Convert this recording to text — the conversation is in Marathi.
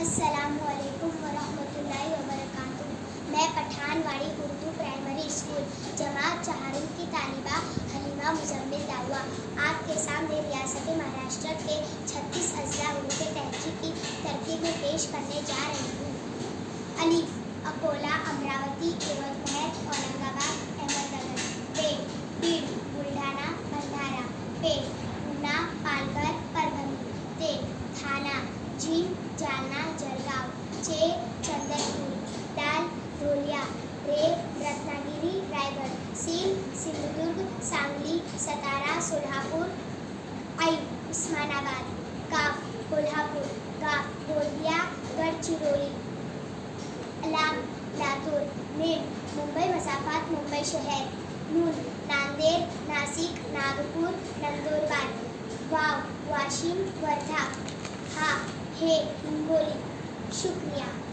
अस्सलामुअलैकुम वरहमतुल्लाहि वबरकातुहू। मैं पठानवाड़ी उर्दू प्राइमरी स्कूल जमात चहारुम की तालिबा हलीमा मुजम्मिल दावा आपके सामने रियासत महाराष्ट्र के 36 अज़ला हुरूफ़ तहज़ीब की तरकीब में पेश करने जा रही हूँ। अलीफ अकोला, अमरावती, यवतमाळ, औरंगाबाद, अहमदनगर। पेठ बीड, बुलढाणा, भंडारा। पेठ पूना, पालघर, परभणी। ते ठाणा, जीम, जालना, जळगाव। चे चंद्रपूर। दाल धुलिया। रे रत्नागिरी, रायगड। सीन सिंधुदुर्ग, सांगली, सातारा, सोलापूर। आई उस्मानाबाद। काफ कोल्हापूर। गाफ गोंदिया, गडचिरोली। लाम लातूर। मीन मुंबई मसाफात, मुंबई शहर। नून नांदेड, नासिक, नागपूर, नंदुरबार। वाव वाशिम, वर्धा। हा हे हिंगोली। शुक्रिया।